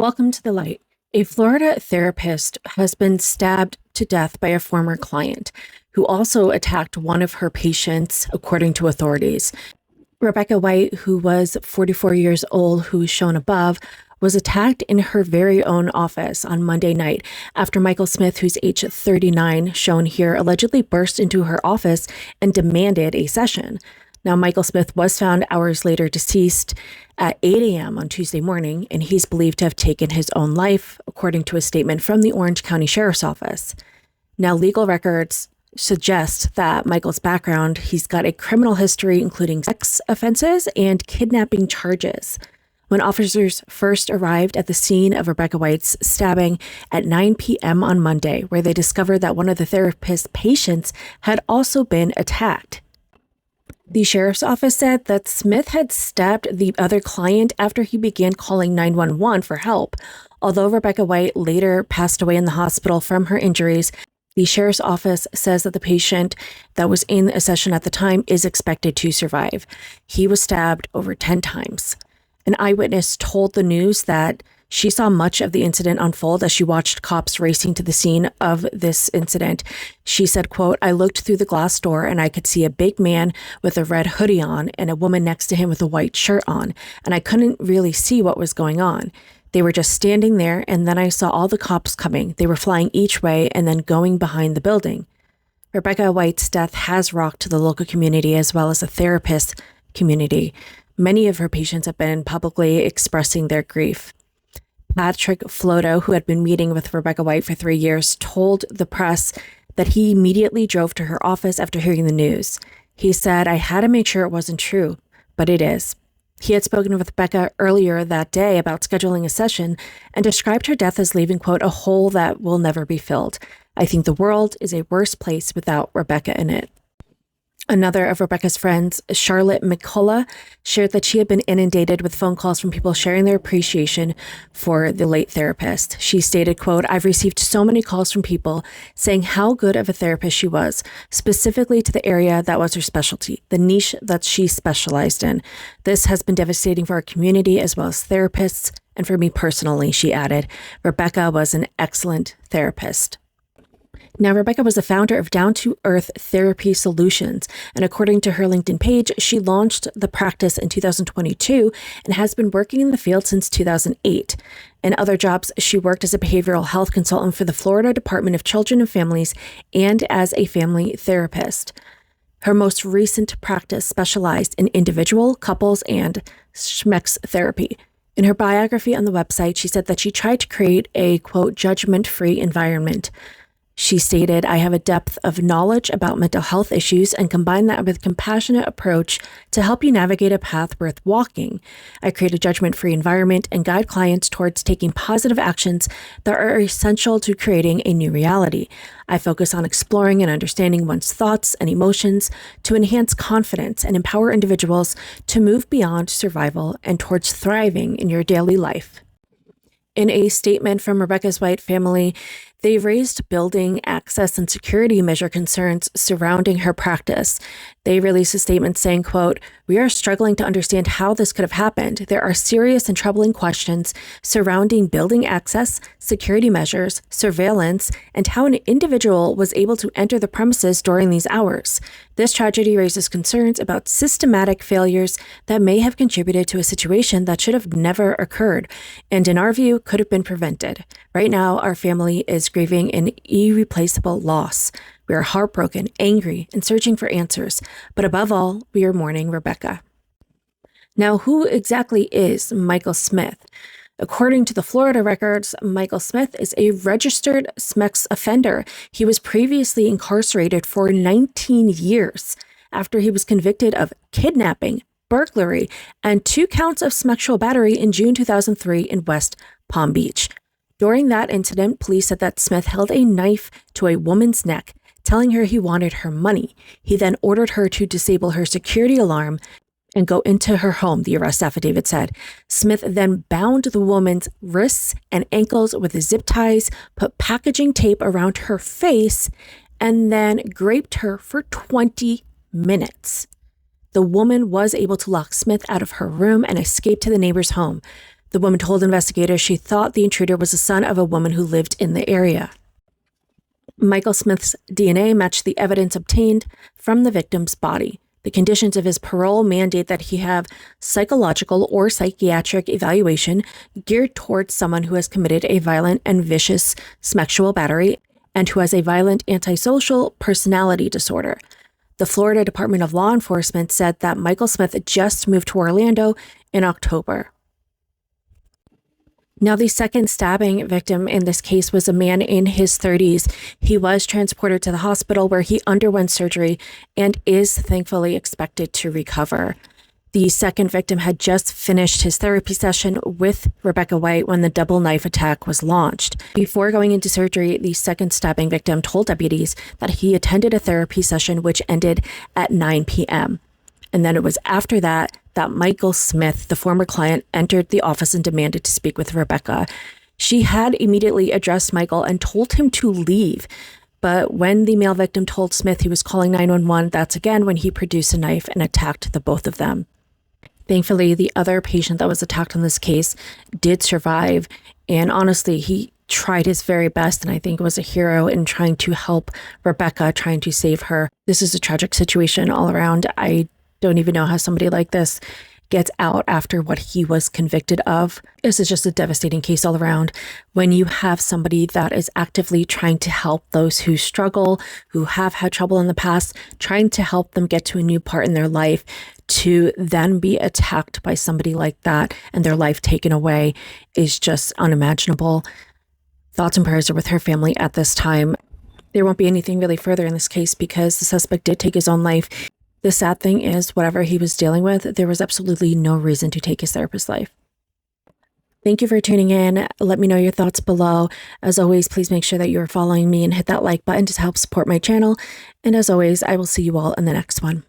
Welcome to the light. A Florida therapist has been stabbed to death by a former client who also attacked one of her patients, according to authorities. Rebecca White, who was 44 years old, who is shown above, was attacked in her very own office on Monday night after Michael Smith, who's age 39, shown here, allegedly burst into her office and demanded a session. Now, Michael Smith was found hours later deceased at 8 a.m. on Tuesday morning, and he's believed to have taken his own life, according to a statement from the Orange County Sheriff's Office. Now, legal records suggest that Michael's background, he's got a criminal history, including sex offenses and kidnapping charges. When officers first arrived at the scene of Rebecca White's stabbing at 9 p.m. on Monday, where they discovered that one of the therapist's patients had also been attacked. The sheriff's office said that Smith had stabbed the other client after he began calling 911 for help. Although Rebecca White later passed away in the hospital from her injuries, the sheriff's office says that the patient that was in a session at the time is expected to survive. He was stabbed over 10 times. An eyewitness told the news that she saw much of the incident unfold as she watched cops racing to the scene of this incident. She said, quote, "I looked through the glass door and I could see a big man with a red hoodie on and a woman next to him with a white shirt on, and I couldn't really see what was going on. They were just standing there, and then I saw all the cops coming. They were flying each way and then going behind the building." Rebecca White's death has rocked the local community as well as the therapist community. Many of her patients have been publicly expressing their grief. Patrick Floto, who had been meeting with Rebecca White for 3 years, told the press that he immediately drove to her office after hearing the news. He said, "I had to make sure it wasn't true, but it is." He had spoken with Rebecca earlier that day about scheduling a session and described her death as leaving, quote, "a hole that will never be filled. I think the world is a worse place without Rebecca in it." Another of Rebecca's friends, Charlotte McCullough, shared that she had been inundated with phone calls from people sharing their appreciation for the late therapist. She stated, quote, "I've received so many calls from people saying how good of a therapist she was, specifically to the area that was her specialty, the niche that she specialized in. This has been devastating for our community as well as therapists, and for me personally," she added. "Rebecca was an excellent therapist." Now, Rebecca was the founder of Down to Earth Therapy Solutions, and according to her LinkedIn page, she launched the practice in 2022 and has been working in the field since 2008. In other jobs, she worked as a behavioral health consultant for the Florida Department of Children and Families and as a family therapist. Her most recent practice specialized in individual, couples, and schmex therapy. In her biography on the website, she said that she tried to create a, quote, "judgment-free environment." She stated, "I have a depth of knowledge about mental health issues and combine that with a compassionate approach to help you navigate a path worth walking. I create a judgment-free environment and guide clients towards taking positive actions that are essential to creating a new reality. I focus on exploring and understanding one's thoughts and emotions to enhance confidence and empower individuals to move beyond survival and towards thriving in your daily life." In a statement from Rebecca's White family, they raised building access and security measure concerns surrounding her practice. They released a statement saying, quote, "We are struggling to understand how this could have happened. There are serious and troubling questions surrounding building access, security measures, surveillance, and how an individual was able to enter the premises during these hours. This tragedy raises concerns about systematic failures that may have contributed to a situation that should have never occurred, and in our view, could have been prevented. Right now, our family is grieving an irreplaceable loss. We are heartbroken, angry, and searching for answers. But above all, we are mourning Rebecca." Now, who exactly is Michael Smith? According to the Florida records, Michael Smith is a registered schmex offender. He was previously incarcerated for 19 years after he was convicted of kidnapping, burglary, and 2 counts of sexual battery in June 2003 in West Palm Beach. During that incident, police said that Smith held a knife to a woman's neck, telling her he wanted her money. He then ordered her to disable her security alarm and go into her home, the arrest affidavit said. Smith then bound the woman's wrists and ankles with zip ties, put packaging tape around her face, and then raped her for 20 minutes. The woman was able to lock Smith out of her room and escape to the neighbor's home. The woman told investigators she thought the intruder was the son of a woman who lived in the area. Michael Smith's DNA matched the evidence obtained from the victim's body. The conditions of his parole mandate that he have psychological or psychiatric evaluation geared towards someone who has committed a violent and vicious sexual battery and who has a violent antisocial personality disorder. The Florida Department of Law Enforcement said that Michael Smith just moved to Orlando in October. Now, the second stabbing victim in this case was a man in his 30s. He was transported to the hospital where he underwent surgery and is thankfully expected to recover. The second victim had just finished his therapy session with Rebecca White when the double knife attack was launched. Before going into surgery, the second stabbing victim told deputies that he attended a therapy session which ended at 9 p.m. And then it was after that Michael Smith, the former client, entered the office and demanded to speak with Rebecca. She had immediately addressed Michael and told him to leave. But when the male victim told Smith he was calling 911, that's again when he produced a knife and attacked the both of them. Thankfully, the other patient that was attacked in this case did survive. And honestly, he tried his very best and I think was a hero in trying to help Rebecca, trying to save her. This is a tragic situation all around. I don't even know how somebody like this gets out after what he was convicted of. This is just a devastating case all around. When you have somebody that is actively trying to help those who struggle, who have had trouble in the past, trying to help them get to a new part in their life, to then be attacked by somebody like that and their life taken away is just unimaginable. Thoughts and prayers are with her family at this time. There won't be anything really further in this case because the suspect did take his own life. The sad thing is, whatever he was dealing with, there was absolutely no reason to take his therapist's life. Thank you for tuning in. Let me know your thoughts below. As always, please make sure that you're following me and hit that like button to help support my channel. And as always, I will see you all in the next one.